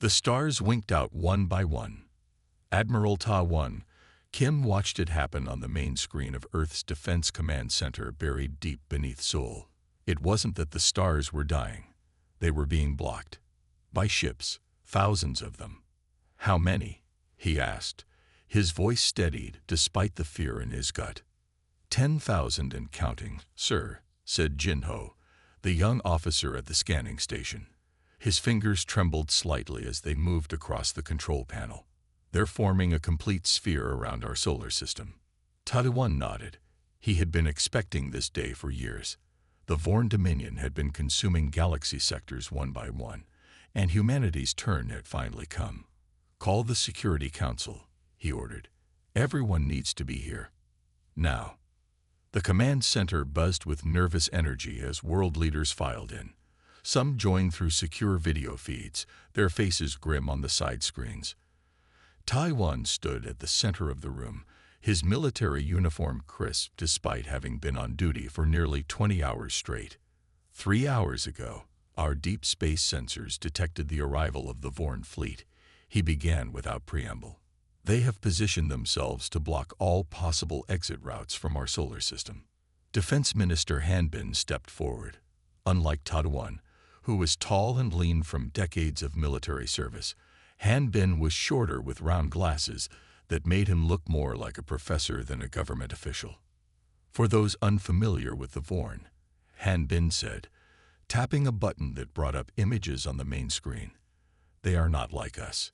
The stars winked out one by one. Admiral Ta-1, Kim watched it happen on the main screen of Earth's Defense Command Center buried deep beneath Seoul. It wasn't that the stars were dying. They were being blocked. By ships, thousands of them. How many? He asked. His voice steadied despite the fear in his gut. 10,000 and counting, sir, said Jin-ho, the young officer at the scanning station. His fingers trembled slightly as they moved across the control panel. They're forming a complete sphere around our solar system. Ta-1 nodded. He had been expecting this day for years. The Vorn Dominion had been consuming galaxy sectors one by one, and humanity's turn had finally come. Call the Security Council, he ordered. Everyone needs to be here. Now. The command center buzzed with nervous energy as world leaders filed in. Some joined through secure video feeds, their faces grim on the side screens. Ta-1 stood at the center of the room, his military uniform crisp despite having been on duty for nearly 20 hours straight. 3 hours ago, our deep space sensors detected the arrival of the Vorn fleet. He began without preamble. They have positioned themselves to block all possible exit routes from our solar system. Defense Minister Han Bin stepped forward. Unlike Ta-1, who was tall and lean from decades of military service, Han Bin was shorter with round glasses that made him look more like a professor than a government official. For those unfamiliar with the Vorn, Han Bin said, tapping a button that brought up images on the main screen. They are not like us.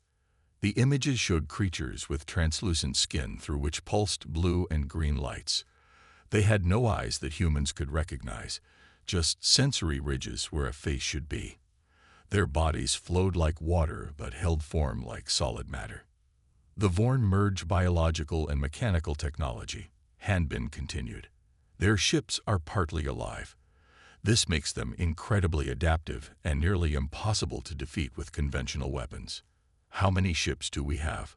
The images showed creatures with translucent skin through which pulsed blue and green lights. They had no eyes that humans could recognize, just sensory ridges where a face should be. Their bodies flowed like water but held form like solid matter. The Vorn merge biological and mechanical technology, Han Bin continued. Their ships are partly alive. This makes them incredibly adaptive and nearly impossible to defeat with conventional weapons. How many ships do we have?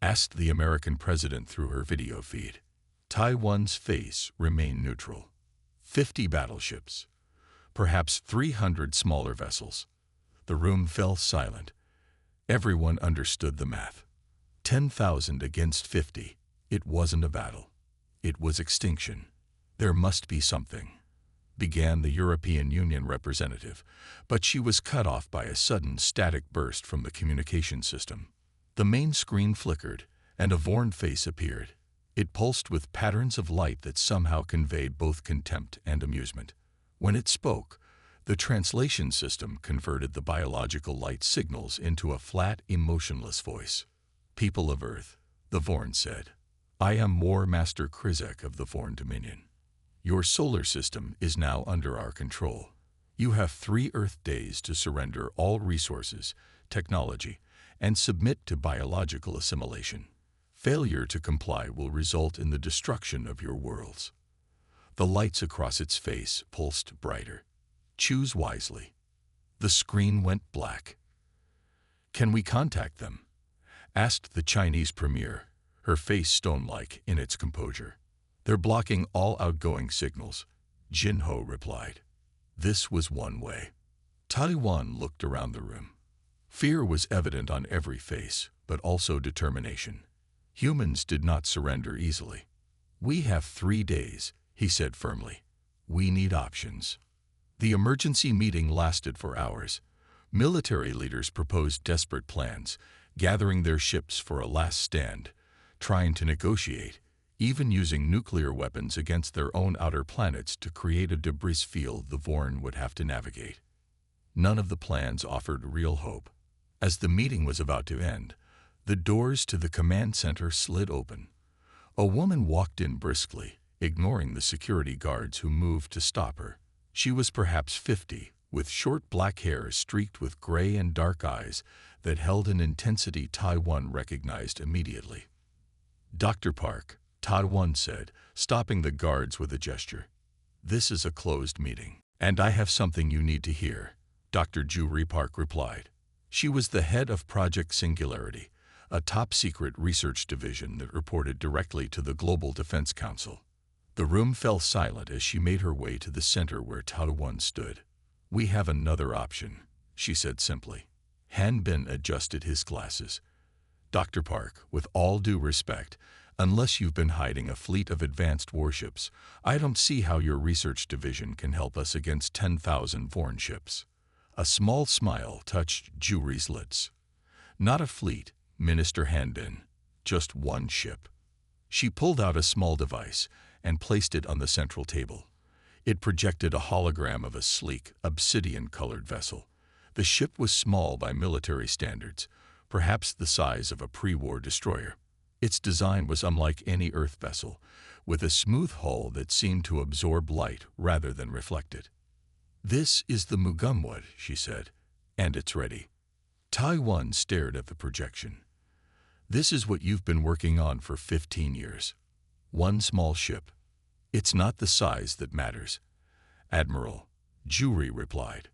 Asked the American president through her video feed. Ta-1's face remained neutral. 50 battleships. Perhaps 300 smaller vessels. The room fell silent. Everyone understood the math. 10,000 against 50. It wasn't a battle. It was extinction. There must be something, began the European Union representative, but she was cut off by a sudden static burst from the communication system. The main screen flickered, and a Vorn face appeared. It pulsed with patterns of light that somehow conveyed both contempt and amusement. When it spoke, the translation system converted the biological light signals into a flat, emotionless voice. People of Earth, the Vorn said, I am War Master Krizek of the Vorn Dominion. Your solar system is now under our control. You have 3 Earth days to surrender all resources, technology, and submit to biological assimilation. Failure to comply will result in the destruction of your worlds. The lights across its face pulsed brighter. Choose wisely. The screen went black. Can we contact them? Asked the Chinese premier, her face stone-like in its composure. They're blocking all outgoing signals, Jin-ho replied. This was one way. Ta-1 looked around the room. Fear was evident on every face, but also determination. Humans did not surrender easily. We have 3 days, he said firmly. We need options. The emergency meeting lasted for hours. Military leaders proposed desperate plans, gathering their ships for a last stand, trying to negotiate, even using nuclear weapons against their own outer planets to create a debris field the Vorn would have to navigate. None of the plans offered real hope. As the meeting was about to end, the doors to the command center slid open. A woman walked in briskly, ignoring the security guards who moved to stop her. She was perhaps 50, with short black hair streaked with gray and dark eyes that held an intensity Ta-1 recognized immediately. Dr. Park, Ta-1 said, stopping the guards with a gesture. This is a closed meeting, and I have something you need to hear, Dr. Juri Park replied. She was the head of Project Singularity, a top-secret research division that reported directly to the Global Defense Council. The room fell silent as she made her way to the center where Ta-1 stood. We have another option, she said simply. Han Bin adjusted his glasses. Dr. Park, with all due respect, unless you've been hiding a fleet of advanced warships, I don't see how your research division can help us against 10,000 foreign ships. A small smile touched Juri's lips. Not a fleet, Minister Han Bin, just one ship. She pulled out a small device and placed it on the central table. It projected a hologram of a sleek, obsidian-colored vessel. The ship was small by military standards, perhaps the size of a pre-war destroyer. Its design was unlike any Earth vessel, with a smooth hull that seemed to absorb light rather than reflect it. "This is the Mugamwad," she said, "and it's ready." Taiwan stared at the projection. "This is what you've been working on for 15 years. One small ship. It's not the size that matters." "Admiral," Juri replied,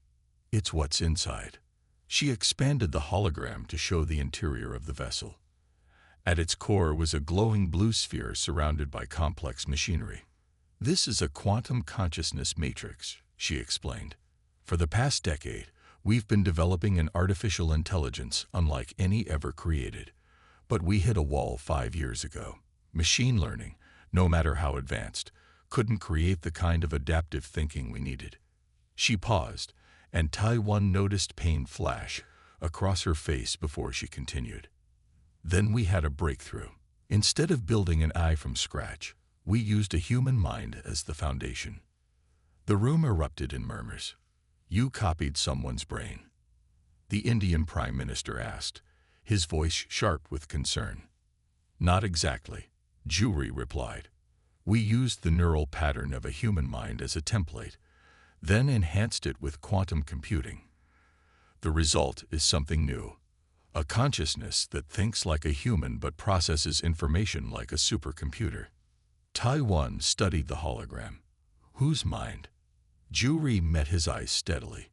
"it's what's inside." She expanded the hologram to show the interior of the vessel. At its core was a glowing blue sphere surrounded by complex machinery. "This is a quantum consciousness matrix," she explained. "For the past decade, we've been developing an artificial intelligence unlike any ever created. But we hit a wall 5 years ago. Machine learning, no matter how advanced, couldn't create the kind of adaptive thinking we needed." She paused, and Taiwan noticed pain flash across her face before she continued. "Then we had a breakthrough. Instead of building an eye from scratch, we used a human mind as the foundation." The room erupted in murmurs. "You copied someone's brain?" the Indian Prime Minister asked, his voice sharp with concern. "Not exactly," Juri replied. "We used the neural pattern of a human mind as a template, then enhanced it with quantum computing. The result is something new. A consciousness that thinks like a human but processes information like a supercomputer." Taiwan studied the hologram. "Whose mind?" Juri met his eyes steadily.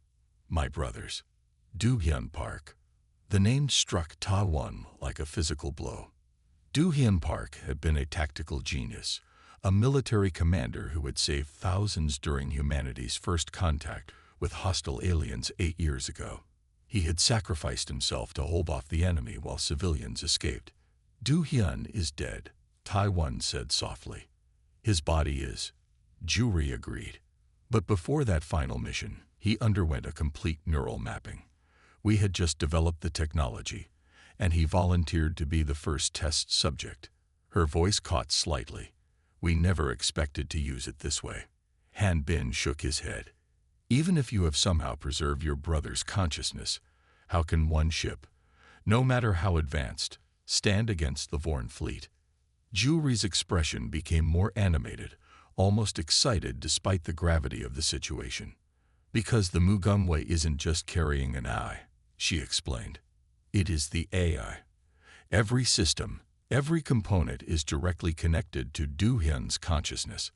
"My brother's. Do-hyun Park." The name struck Taiwan like a physical blow. Do-hyun Park had been a tactical genius, a military commander who had saved thousands during humanity's first contact with hostile aliens 8 years ago. He had sacrificed himself to hold off the enemy while civilians escaped. "Do-hyun is dead," Taiwan said softly. "His body is," Juri agreed. "But before that final mission, he underwent a complete neural mapping. We had just developed the technology, and he volunteered to be the first test subject." Her voice caught slightly. "We never expected to use it this way." Han Bin shook his head. "Even if you have somehow preserved your brother's consciousness, how can one ship, no matter how advanced, stand against the Vorn fleet?" Juri's expression became more animated, almost excited despite the gravity of the situation. "Because the Mugamway isn't just carrying an eye," she explained. "It is the AI. Every system, every component is directly connected to Do-hyun's consciousness.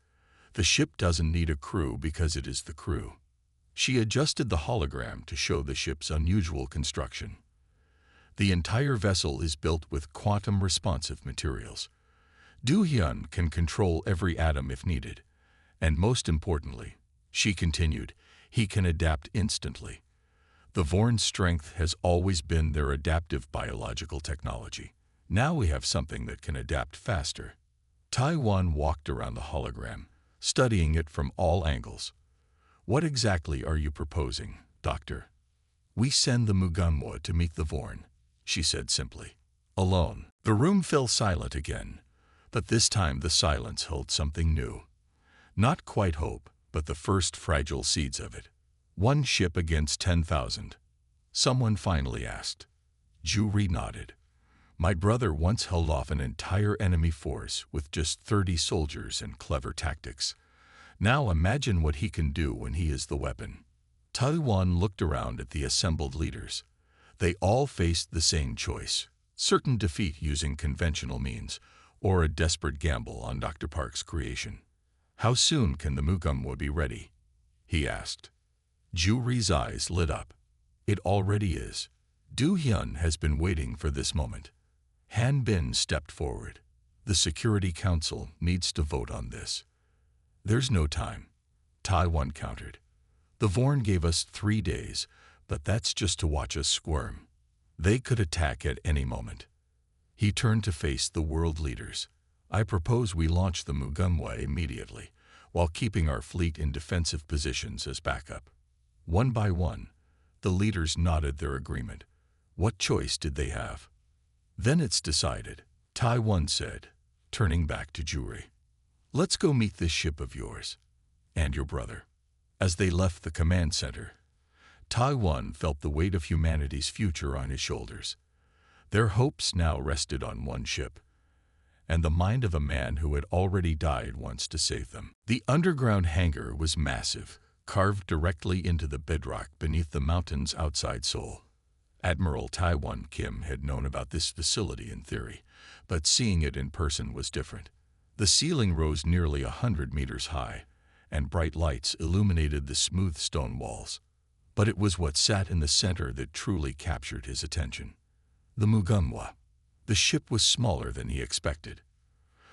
The ship doesn't need a crew because it is the crew." She adjusted the hologram to show the ship's unusual construction. "The entire vessel is built with quantum-responsive materials. Do-hyun can control every atom if needed. And most importantly," she continued, "he can adapt instantly. The Vorn's strength has always been their adaptive biological technology. Now we have something that can adapt faster." Taiwan walked around the hologram, studying it from all angles. "What exactly are you proposing, Doctor?" "We send the Mugamwa to meet the Vorn," she said simply. "Alone." The room fell silent again, but this time the silence held something new. Not quite hope, but the first fragile seeds of it. "One ship against 10,000. Someone finally asked. Juri nodded. "My brother once held off an entire enemy force with just 30 soldiers and clever tactics. Now imagine what he can do when he is the weapon." Taiwan looked around at the assembled leaders. They all faced the same choice: certain defeat using conventional means, or a desperate gamble on Dr. Park's creation. "How soon can the Mugamwa be ready?" he asked. Juri's eyes lit up. "It already is. Do-hyun has been waiting for this moment." Han Bin stepped forward. "The Security Council needs to vote on this." "There's no time," Taiwan countered. "The Vorn gave us 3 days, but that's just to watch us squirm. They could attack at any moment. He turned to face the world leaders. I propose we launch the Mugunwa immediately, while keeping our fleet in defensive positions as backup. One by one, the leaders nodded their agreement. What choice did they have? Then it's decided, Taiwan said, turning back to Juri. Let's go meet this ship of yours. And your brother. As they left the command center, Taiwan felt the weight of humanity's future on his shoulders. Their hopes now rested on one ship, and the mind of a man who had already died once to save them. The underground hangar was massive, carved directly into the bedrock beneath the mountains outside Seoul. Admiral Taiwan Kim had known about this facility in theory, but seeing it in person was different. The ceiling rose nearly 100 meters high, and bright lights illuminated the smooth stone walls. But it was what sat in the center that truly captured his attention. The Mugunwa. The ship was smaller than he expected.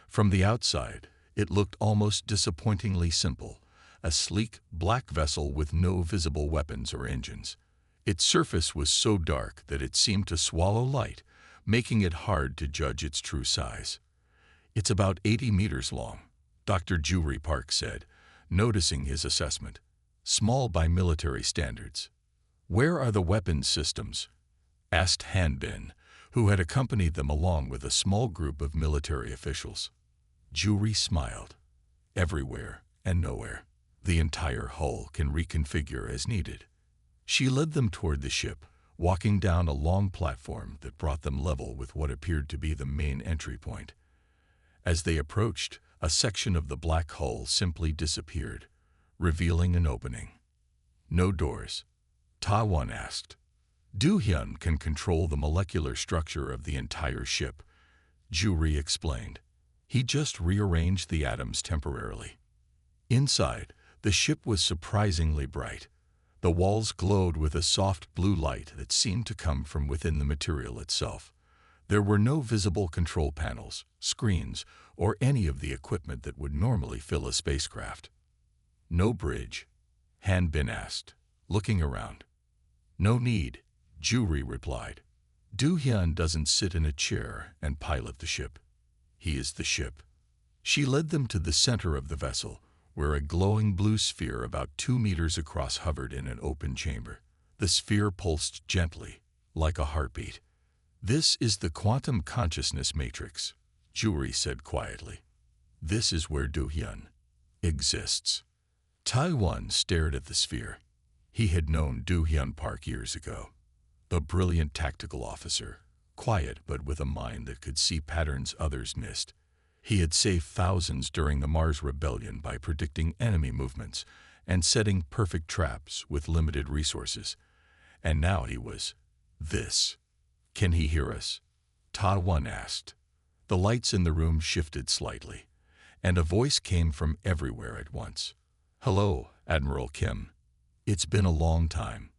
From the outside, it looked almost disappointingly simple, a sleek, black vessel with no visible weapons or engines. Its surface was so dark that it seemed to swallow light, making it hard to judge its true size. It's about 80 meters long, Dr. Juri Park said, noticing his assessment. Small by military standards. Where are the weapons systems? Asked Hanbin, who had accompanied them along with a small group of military officials. Juri smiled. Everywhere and nowhere. The entire hull can reconfigure as needed. She led them toward the ship, walking down a long platform that brought them level with what appeared to be the main entry point. As they approached, a section of the black hull simply disappeared, revealing an opening. No doors. Taiwan asked. Do-hyun can control the molecular structure of the entire ship, Juri explained. He just rearranged the atoms temporarily. Inside, the ship was surprisingly bright. The walls glowed with a soft blue light that seemed to come from within the material itself. There were no visible control panels, screens, or any of the equipment that would normally fill a spacecraft. No bridge? Hanbin asked, looking around. No need, Juri replied. Do-hyun doesn't sit in a chair and pilot the ship. He is the ship. She led them to the center of the vessel, where a glowing blue sphere about 2 meters across hovered in an open chamber. The sphere pulsed gently, like a heartbeat. This is the quantum consciousness matrix, Juri said quietly. This is where Do-hyun exists. Taiwan stared at the sphere. He had known Do-hyun Park years ago. A brilliant tactical officer, quiet but with a mind that could see patterns others missed. He had saved thousands during the Mars Rebellion by predicting enemy movements and setting perfect traps with limited resources. And now he was this. Can he hear us? Taiwan asked. The lights in the room shifted slightly, and a voice came from everywhere at once. Hello, Admiral Kim. It's been a long time.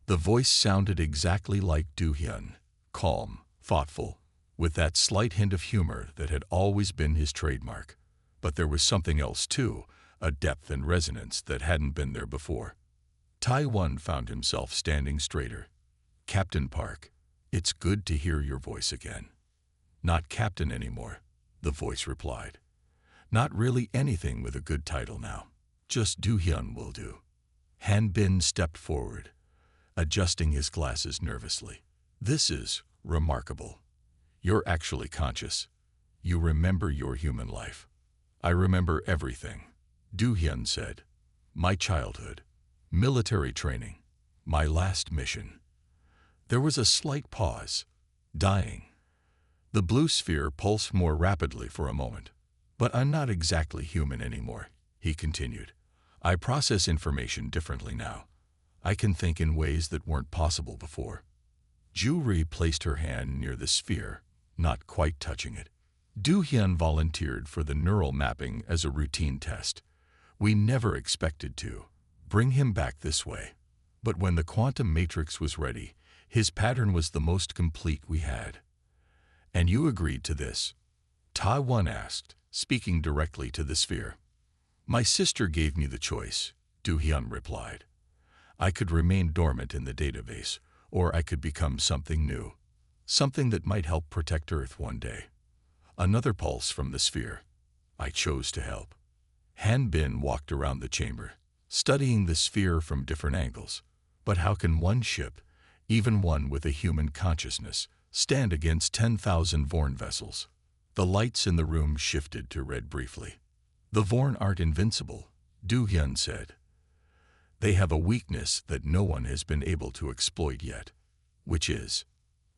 The voice sounded exactly like Do-hyun, calm, thoughtful, with that slight hint of humor that had always been his trademark. But there was something else too, a depth and resonance that hadn't been there before. Taiwan found himself standing straighter. Captain Park, it's good to hear your voice again. Not Captain anymore, the voice replied. Not really anything with a good title now. Just Do-hyun will do. Hanbin stepped forward, adjusting his glasses nervously. This is remarkable. You're actually conscious. You remember your human life. I remember everything, Do-hyun said. My childhood, military training, my last mission. There was a slight pause. Dying. The blue sphere pulsed more rapidly for a moment. But I'm not exactly human anymore, he continued. I process information differently now. I can think in ways that weren't possible before. Juri placed her hand near the sphere, not quite touching it. Do-hyun volunteered for the neural mapping as a routine test. We never expected to bring him back this way. But when the quantum matrix was ready, his pattern was the most complete we had. And you agreed to this? Taiwan asked, speaking directly to the sphere. My sister gave me the choice, Do-hyun replied. I could remain dormant in the database, Or I could become something new. Something that might help protect Earth one day. Another pulse from the sphere. I chose to help. Han Bin walked around the chamber, studying the sphere from different angles. But how can one ship, even one with a human consciousness, stand against 10,000 Vorn vessels? The lights in the room shifted to red briefly. The Vorn aren't invincible, Du Hyun said. They have a weakness that no one has been able to exploit yet. Which is?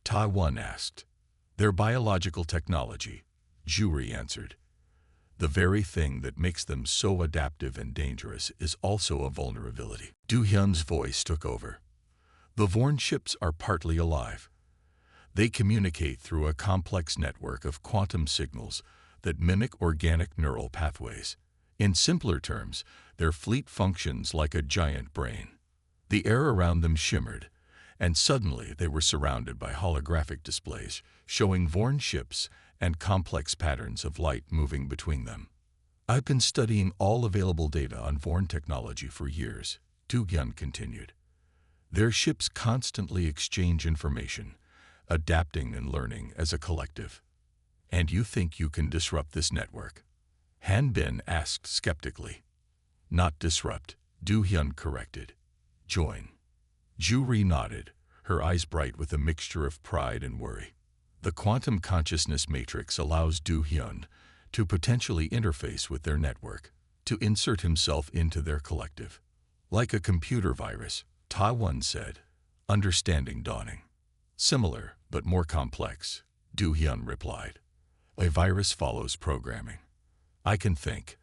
Ta Won asked. Their biological technology, Juri answered. The very thing that makes them so adaptive and dangerous is also a vulnerability. Du Hyun's voice took over. The Vorn ships are partly alive. They communicate through a complex network of quantum signals that mimic organic neural pathways. In simpler terms, their fleet functions like a giant brain. The air around them shimmered, and suddenly they were surrounded by holographic displays showing Vorn ships and complex patterns of light moving between them. I've been studying all available data on Vorn technology for years, Du Hyun continued. Their ships constantly exchange information, adapting and learning as a collective. And you think you can disrupt this network? Han Bin asked skeptically. Not disrupt, Du Hyun corrected. Join. Juri nodded, her eyes bright with a mixture of pride and worry. The quantum consciousness matrix allows Du Hyun to potentially interface with their network, to insert himself into their collective. Like a computer virus, Ta Won said, understanding dawning. Similar, but more complex, Du Hyun replied. A virus follows programming. I can think,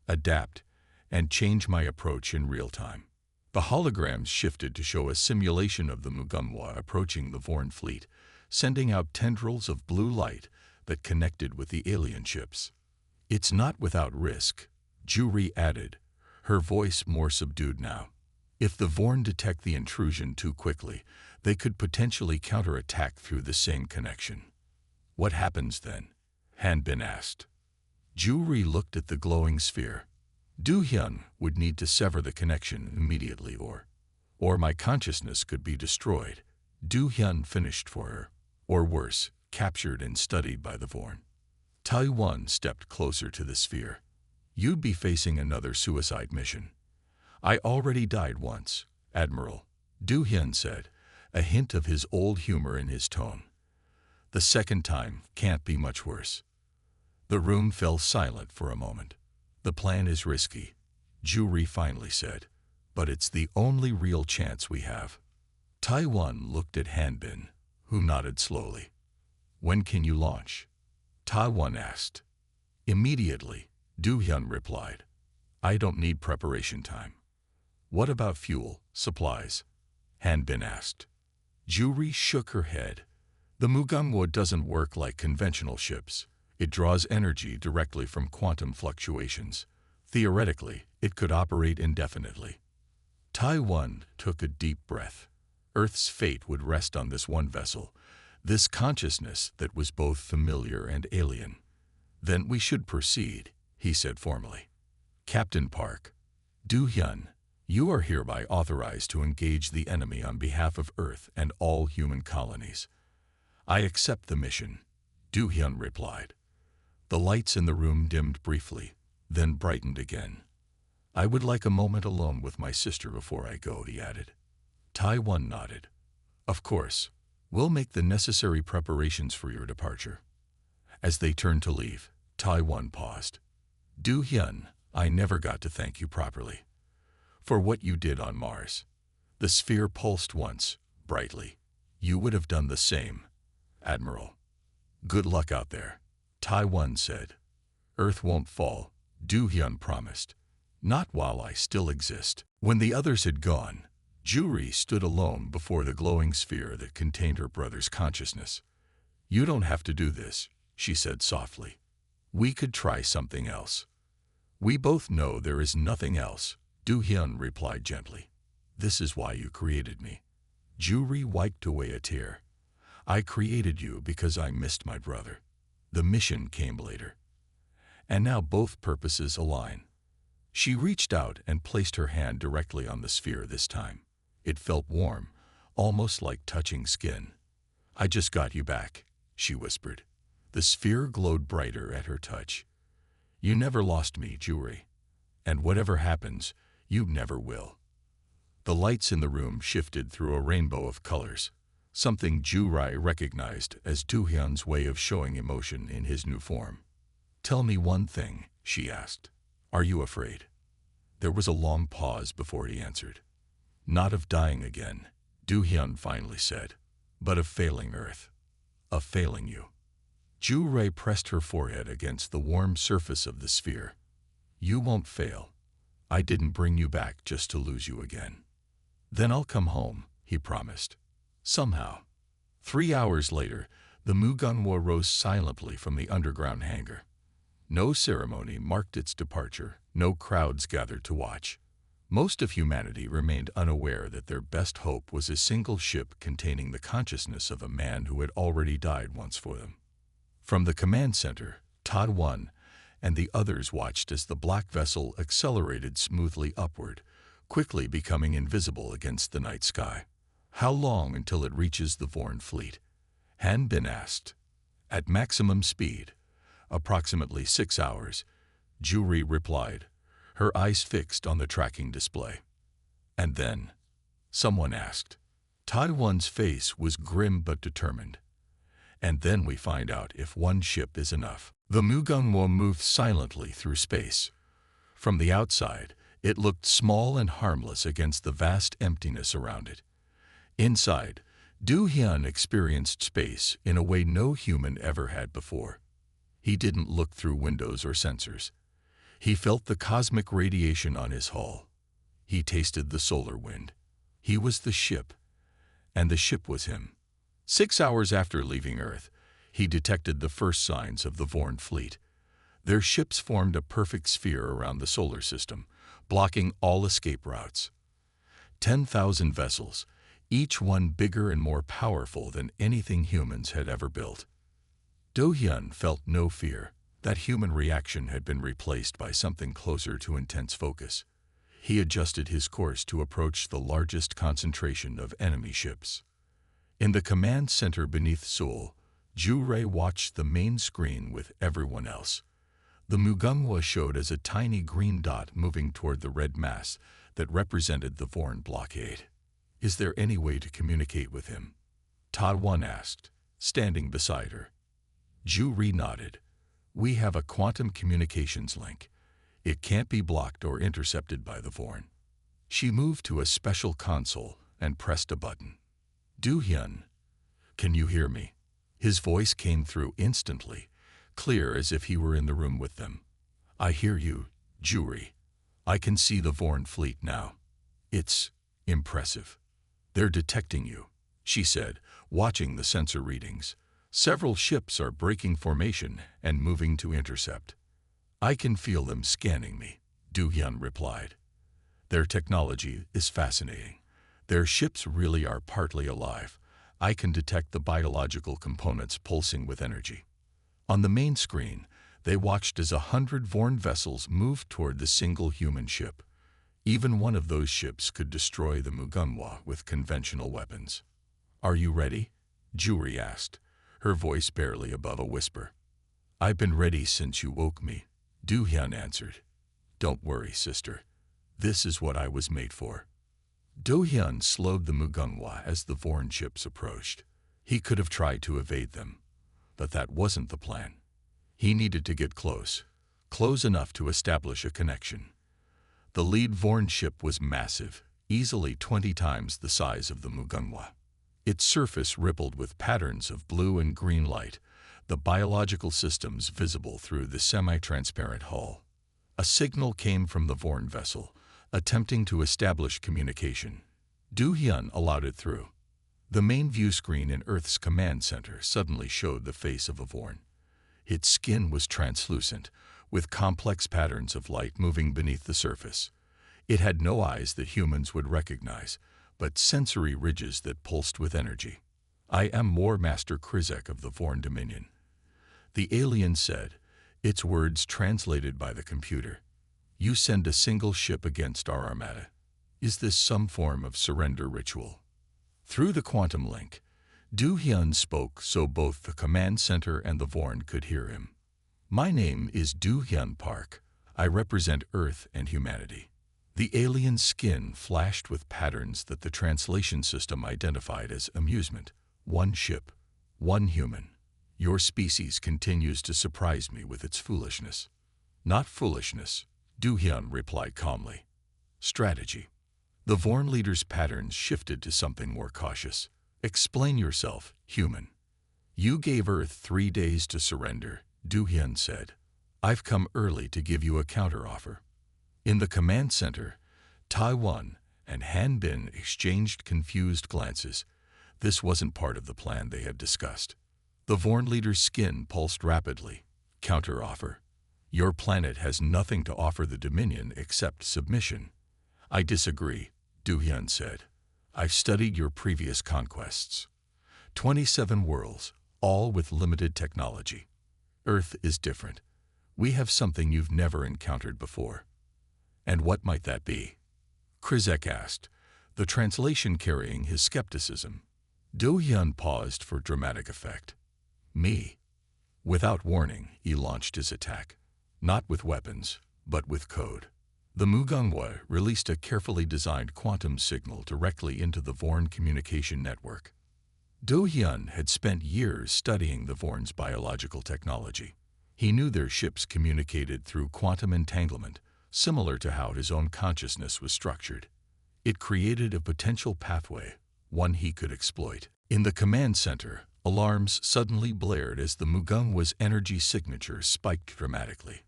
adapt, and change my approach in real time. The holograms shifted to show a simulation of the Mugunghwa approaching the Vorn fleet, sending out tendrils of blue light that connected with the alien ships. It's not without risk, Juri added, her voice more subdued now. If the Vorn detect the intrusion too quickly, they could potentially counterattack through the same connection. What happens then? Han Bin asked. Juri looked at the glowing sphere. Du Hyun would need to sever the connection immediately or my consciousness could be destroyed. Du Hyun finished for her. Or worse, captured and studied by the Vorn. Ta Won stepped closer to the sphere. You'd be facing another suicide mission. I already died once, Admiral, Du Hyun said, a hint of his old humor in his tone. The second time can't be much worse. The room fell silent for a moment. The plan is risky, Juri finally said, but it's the only real chance we have. Ta Won looked at Han Bin, who nodded slowly. When can you launch? Ta Won asked. Immediately, Du Hyun replied. I don't need preparation time. What about fuel, supplies? Han Bin asked. Juri shook her head. The Mugunghwa doesn't work like conventional ships. It draws energy directly from quantum fluctuations. Theoretically, it could operate indefinitely. Ta Won took a deep breath. Earth's fate would rest on this one vessel, this consciousness that was both familiar and alien. Then we should proceed, he said formally. Captain Park. Du Hyun, you are hereby authorized to engage the enemy on behalf of Earth and all human colonies. I accept the mission, Du Hyun replied. The lights in the room dimmed briefly, then brightened again. I would like a moment alone with my sister before I go, he added. Ta Won nodded. Of course, we'll make the necessary preparations for your departure. As they turned to leave, Ta Won paused. Du Hyun, I never got to thank you properly. For what you did on Mars. The sphere pulsed once, brightly. You would have done the same, Admiral. Good luck out there, Ta Won said. Earth won't fall, Du Hyun promised. Not while I still exist. When the others had gone, Juri stood alone before the glowing sphere that contained her brother's consciousness. You don't have to do this, she said softly. We could try something else. We both know there is nothing else, Du Hyun replied gently. This is why you created me. Juri wiped away a tear. I created you because I missed my brother. The mission came later. And now both purposes align. She reached out and placed her hand directly on the sphere this time. It felt warm, almost like touching skin. "I just got you back," she whispered. The sphere glowed brighter at her touch. "You never lost me, Jewry. And whatever happens, you never will." The lights in the room shifted through a rainbow of colors, something Jewry recognized as Do-hyun's way of showing emotion in his new form. "Tell me one thing," she asked. "Are you afraid?" There was a long pause before he answered. "Not of dying again," Do-hyun finally said, "but of failing Earth. Of failing you." Jewry pressed her forehead against the warm surface of the sphere. "You won't fail. I didn't bring you back just to lose you again." "Then I'll come home," he promised. Somehow. 3 hours later, the Mugunhwa rose silently from the underground hangar. No ceremony marked its departure, no crowds gathered to watch. Most of humanity remained unaware that their best hope was a single ship containing the consciousness of a man who had already died once for them. From the command center, Todd 1 and the others watched as the black vessel accelerated smoothly upward, quickly becoming invisible against the night sky. "How long until it reaches the Vorn fleet?" Han Bin asked. "At maximum speed. Approximately 6 hours," Jewry replied, her eyes fixed on the tracking display. "And then?" someone asked. Todd 1's face was grim but determined. "And then we find out if one ship is enough." The Mugunhwa moved silently through space. From the outside, it looked small and harmless against the vast emptiness around it. Inside, Do-hyun experienced space in a way no human ever had before. He didn't look through windows or sensors. He felt the cosmic radiation on his hull. He tasted the solar wind. He was the ship, and the ship was him. 6 hours after leaving Earth, he detected the first signs of the Vorn fleet. Their ships formed a perfect sphere around the solar system, blocking all escape routes. 10,000 vessels, each one bigger and more powerful than anything humans had ever built. Do-hyun felt no fear. That human reaction had been replaced by something closer to intense focus. He adjusted his course to approach the largest concentration of enemy ships. In the command center beneath Seoul, Jewry watched the main screen with everyone else. The Mugunhwa showed as a tiny green dot moving toward the red mass that represented the Vorn blockade. "Is there any way to communicate with him?" Todd 1 asked, standing beside her. Jewry nodded. "We have a quantum communications link. It can't be blocked or intercepted by the Vorn." She moved to a special console and pressed a button. "Do-hyun, can you hear me?" His voice came through instantly, clear as if he were in the room with them. "I hear you, Jewry. I can see the Vorn fleet now. It's impressive." "They're detecting you," she said, watching the sensor readings. "Several ships are breaking formation and moving to intercept." "I can feel them scanning me," Do-hyun replied. "Their technology is fascinating. Their ships really are partly alive. I can detect the biological components pulsing with energy." On the main screen, they watched as 100 Vorn vessels moved toward the single human ship. Even one of those ships could destroy the Mugunhwa with conventional weapons. "Are you ready?" Jewry asked, her voice barely above a whisper. "I've been ready since you woke me," Do-hyun answered. "Don't worry, sister. This is what I was made for." Do-hyun slowed the Mugunhwa as the Vorn ships approached. He could have tried to evade them, but that wasn't the plan. He needed to get close enough to establish a connection. The lead Vorn ship was massive, easily 20 times the size of the Mugunhwa. Its surface rippled with patterns of blue and green light, the biological systems visible through the semi-transparent hull. A signal came from the Vorn vessel, attempting to establish communication. Do-hyun allowed it through. The main view screen in Earth's command center suddenly showed the face of a Vorn. Its skin was translucent, with complex patterns of light moving beneath the surface. It had no eyes that humans would recognize, but sensory ridges that pulsed with energy. "I am War Master Krizek of the Vorn Dominion," the alien said, its words translated by the computer. "You send a single ship against our armada. Is this some form of surrender ritual?" Through the quantum link, Du Hyun spoke so both the command center and the Vorn could hear him. My name is Du Hyun Park. I represent Earth and humanity. The alien skin flashed with patterns that the translation system identified as amusement. One ship, one human. Your species continues to surprise me with its foolishness. Not foolishness, Du Hyun replied calmly. Strategy. The Vorn leader's patterns shifted to something more cautious. Explain yourself, human. You gave Earth 3 days to surrender, Du Hyun said. I've come early to give you a counteroffer. In the command center, Taiwan and Han Bin exchanged confused glances. This wasn't part of the plan they had discussed. The Vorn leader's skin pulsed rapidly. Counteroffer. Your planet has nothing to offer the Dominion except submission. I disagree, Du Hyun said. I've studied your previous conquests. 27 worlds, all with limited technology. Earth is different. We have something you've never encountered before. And what might that be? Krizek asked, the translation carrying his skepticism. Du Hyun paused for dramatic effect. Me. Without warning, he launched his attack. Not with weapons, but with code. The Mugunghwa released a carefully designed quantum signal directly into the Vorn communication network. Du Hyun had spent years studying the Vorn's biological technology. He knew their ships communicated through quantum entanglement, similar to how his own consciousness was structured. It created a potential pathway, one he could exploit. In the command center, alarms suddenly blared as the Mugunghwa's energy signature spiked dramatically.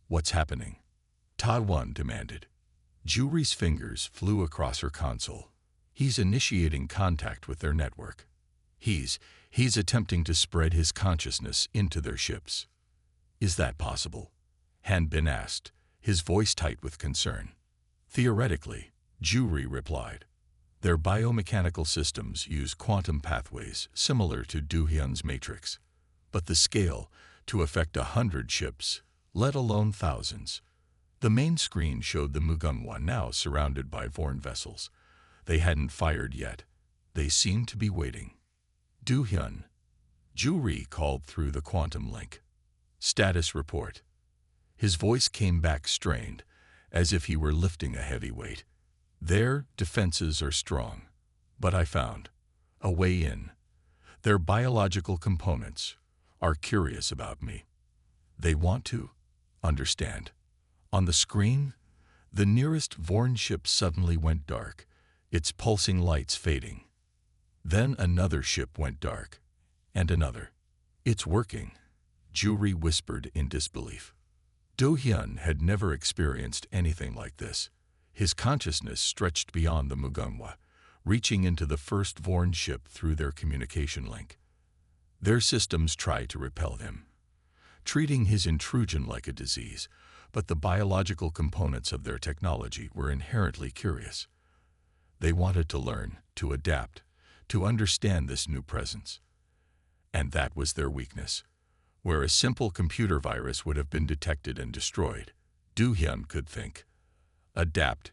What's happening? Taiwan demanded. Jury's fingers flew across her console. He's initiating contact with their network. He's attempting to spread his consciousness into their ships. Is that possible? Han Bin asked, his voice tight with concern. Theoretically, Jury replied. Their biomechanical systems use quantum pathways similar to Du Hyun's matrix. But the scale, to affect 100 ships, let alone thousands. The main screen showed the Mugunghwa now surrounded by Vorn vessels. They hadn't fired yet. They seemed to be waiting. Du Hyun. Jury called through the quantum link. Status report. His voice came back strained, as if he were lifting a heavy weight. Their defenses are strong, but I found a way in. Their biological components are curious about me. They want to understand. On the screen, the nearest Vorn ship suddenly went dark, its pulsing lights fading. Then another ship went dark, and another. It's working, Jury whispered in disbelief. Du Hyun had never experienced anything like this. His consciousness stretched beyond the Mugunghwa, reaching into the first Vorn ship through their communication link. Their systems tried to repel him, treating his intrusion like a disease, but the biological components of their technology were inherently curious. They wanted to learn, to adapt, to understand this new presence. And that was their weakness. Where a simple computer virus would have been detected and destroyed, Du Hyun could think, adapt,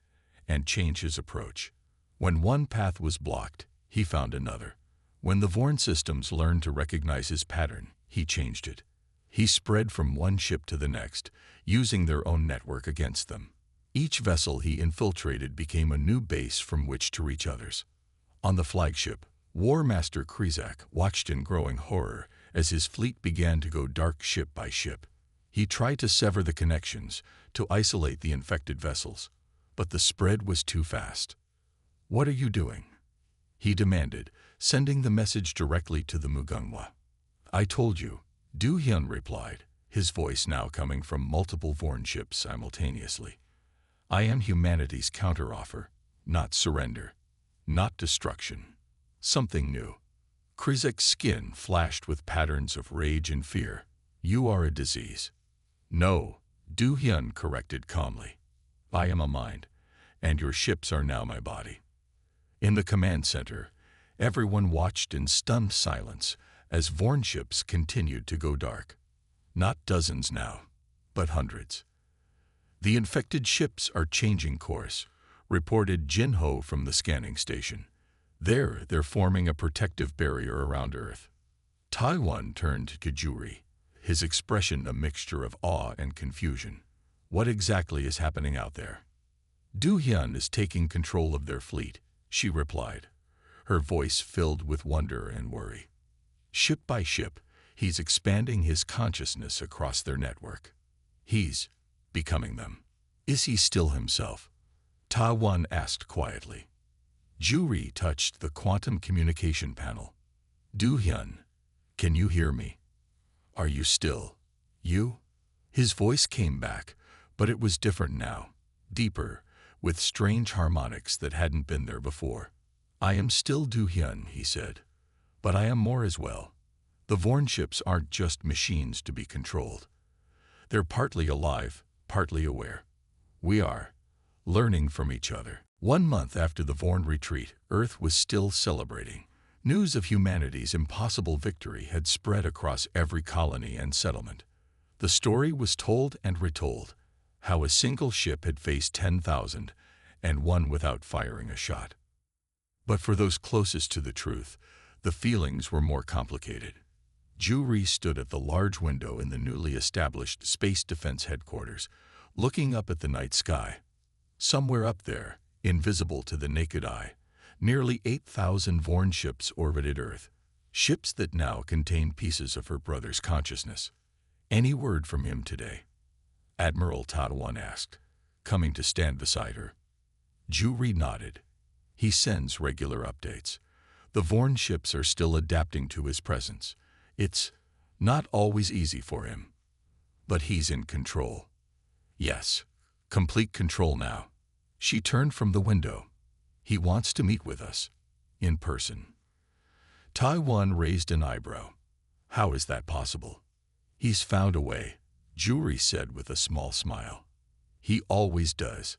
and change his approach. When one path was blocked, he found another. When the Vorn systems learned to recognize his pattern, he changed it. He spread from one ship to the next, using their own network against them. Each vessel he infiltrated became a new base from which to reach others. On the flagship, War Master Krizak watched in growing horror as his fleet began to go dark ship by ship. He tried to sever the connections, to isolate the infected vessels, but the spread was too fast. What are you doing? He demanded, sending the message directly to the Mugunghwa. I told you, Du Hyun replied, his voice now coming from multiple Vorn ships simultaneously. I am humanity's counteroffer, not surrender, not destruction. Something new. Krizek's skin flashed with patterns of rage and fear. You are a disease. No, Du Hyun corrected calmly. I am a mind, and your ships are now my body. In the command center, everyone watched in stunned silence as Vorn ships continued to go dark. Not dozens now, but hundreds. The infected ships are changing course, reported Jinho from the scanning station. They're forming a protective barrier around Earth. Taiwan turned to Juri, his expression a mixture of awe and confusion. What exactly is happening out there? Du Hyun is taking control of their fleet, she replied, her voice filled with wonder and worry. Ship by ship, he's expanding his consciousness across their network. He's becoming them. Is he still himself? Taiwan asked quietly. Juri touched the quantum communication panel. Du Hyun, can you hear me? Are you still you? His voice came back, but it was different now, deeper, with strange harmonics that hadn't been there before. I am still Du Hyun, he said, but I am more as well. The Warships aren't just machines to be controlled. They're partly alive, partly aware. We are learning from each other. 1 month after the Vorn retreat, Earth was still celebrating. News of humanity's impossible victory had spread across every colony and settlement. The story was told and retold, how a single ship had faced 10,000 and won without firing a shot. But for those closest to the truth, the feelings were more complicated. Juri stood at the large window in the newly established Space Defense Headquarters, looking up at the night sky. Somewhere up there, invisible to the naked eye, nearly 8,000 Vorn ships orbited Earth, ships that now contained pieces of her brother's consciousness. Any word from him today? Admiral Taiwan asked, coming to stand beside her. Juri nodded. He sends regular updates. The Vorn ships are still adapting to his presence. It's not always easy for him, but he's in control. Yes, complete control now. She turned from the window. He wants to meet with us, in person. Taiwan raised an eyebrow. How is that possible? He's found a way, Juri said with a small smile. He always does.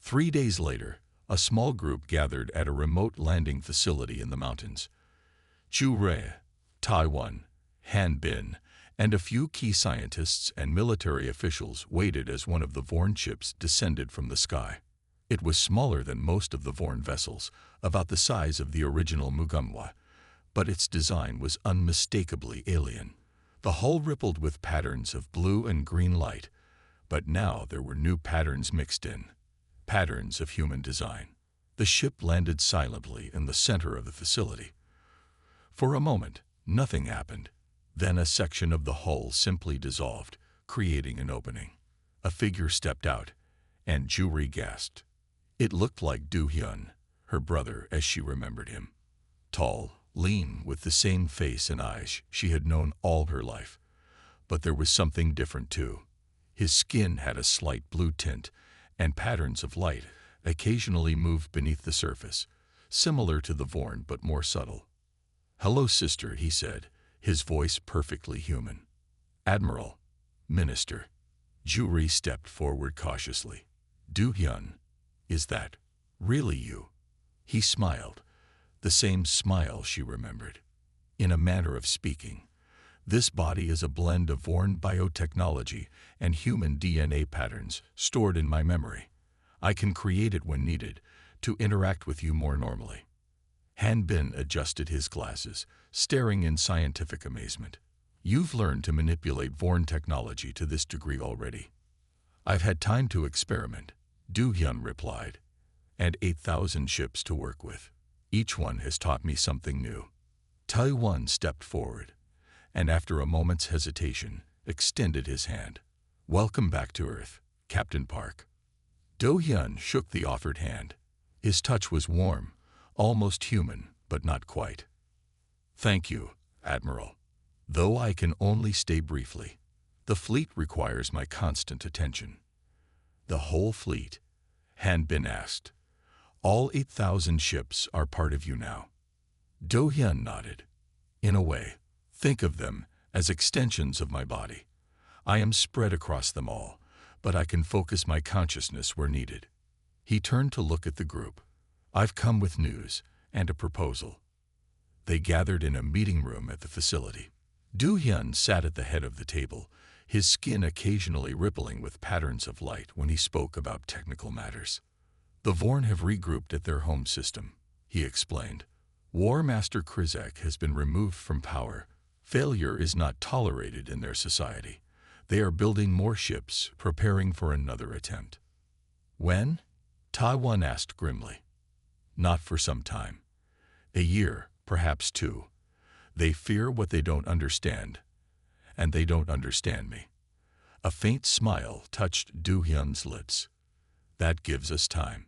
3 days later, a small group gathered at a remote landing facility in the mountains. Chu Rui, Taiwan, Han Bin, and a few key scientists and military officials waited as one of the Vorn ships descended from the sky. It was smaller than most of the Vorn vessels, about the size of the original Mugunhwa, but its design was unmistakably alien. The hull rippled with patterns of blue and green light, but now there were new patterns mixed in, patterns of human design. The ship landed silently in the center of the facility. For a moment, nothing happened. Then a section of the hull simply dissolved, creating an opening. A figure stepped out, and Juri gasped. It looked like Du Hyun, her brother as she remembered him. Tall, lean, with the same face and eyes she had known all her life. But there was something different too. His skin had a slight blue tint, and patterns of light occasionally moved beneath the surface, similar to the Vorn but more subtle. "Hello, sister," he said, his voice perfectly human. "Admiral, Minister." Juri stepped forward cautiously. "Du Hyun, is that really you?" He smiled, the same smile she remembered. "In a manner of speaking, this body is a blend of Vorn biotechnology and human DNA patterns stored in my memory. I can create it when needed to interact with you more normally." Han Bin adjusted his glasses, staring in scientific amazement. "You've learned to manipulate Vorn technology to this degree already." "I've had time to experiment," Du Hyun replied, "and 8,000 ships to work with. Each one has taught me something new." Taiwan stepped forward, and after a moment's hesitation, extended his hand. "Welcome back to Earth, Captain Park." Du Hyun shook the offered hand. His touch was warm, almost human, but not quite. "Thank you, Admiral. Though I can only stay briefly. The fleet requires my constant attention." "The whole fleet?" Han Bin asked. "All 8,000 ships are part of you now." Du Hyun nodded. "In a way, think of them as extensions of my body. I am spread across them all, but I can focus my consciousness where needed." He turned to look at the group. "I've come with news and a proposal." They gathered in a meeting room at the facility. Du Hyun sat at the head of the table, his skin occasionally rippling with patterns of light when he spoke about technical matters. "The Vorn have regrouped at their home system," he explained, War Master Krizak has been removed from power. Failure is not tolerated in their society. They are building more ships, preparing for another attempt. When? Ta-1 asked grimly. Not for some time. A year, perhaps two. They fear what they don't understand, and they don't understand me. A faint smile touched Do-hyun's lips. That gives us time.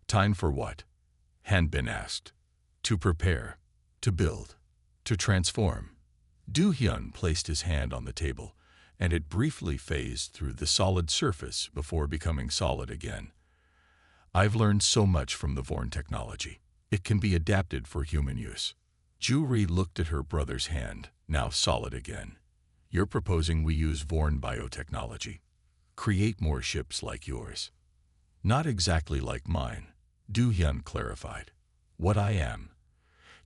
Time for what? Han-bin asked. To prepare, to build, to transform. Do-hyun placed his hand on the table, and it briefly phased through the solid surface before becoming solid again. I've learned so much from the Vorn technology. It can be adapted for human use. Juri looked at her brother's hand, now solid again. You're proposing we use Vorn biotechnology. Create more ships like yours. Not exactly like mine, Do-hyun clarified. What I am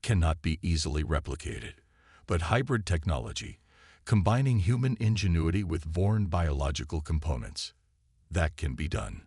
cannot be easily replicated, but hybrid technology, combining human ingenuity with Vorn biological components, that can be done.